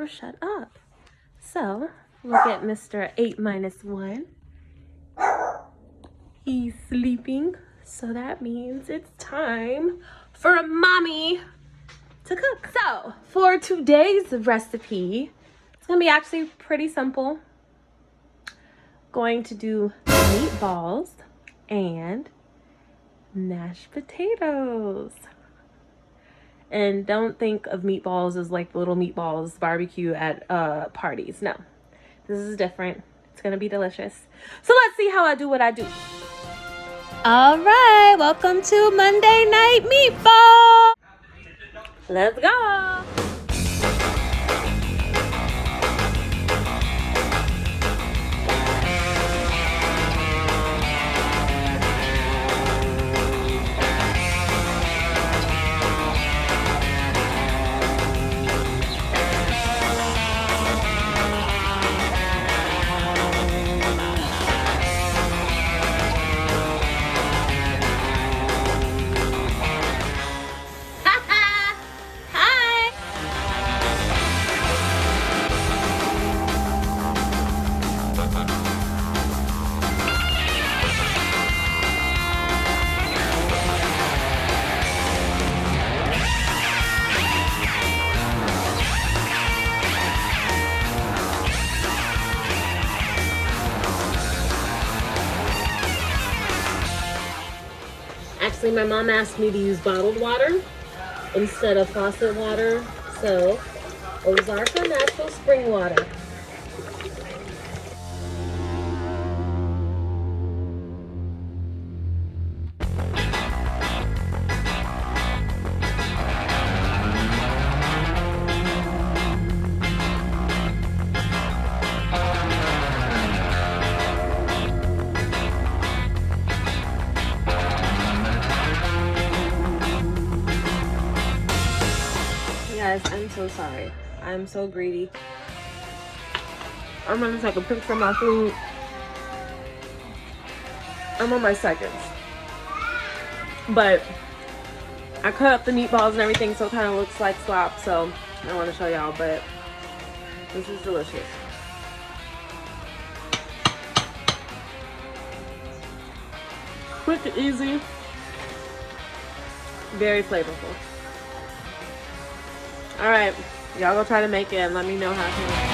never shut up. So, look at Mr. 8 minus 1. He's sleeping. So that means it's time for mommy to cook. So, for today's recipe, it's gonna be actually pretty simple. Going to do meatballs and mashed potatoes. And don't think of meatballs as like little meatballs barbecue at parties. No, this is different. It's gonna be delicious. So let's see how I do what I do. All right, welcome to Monday Night Meatball. Let's go. Actually, my mom asked me to use bottled water instead of faucet water, so Ozarka natural spring water. Guys, I'm so sorry. I'm so greedy. I'm gonna take a picture of my food. I'm on my seconds. But I cut up the meatballs and everything so it kind of looks like slop, so I want to show y'all, but this is delicious. Quick and easy. Very flavorful. Alright, y'all go try to make it and let me know how it tastes.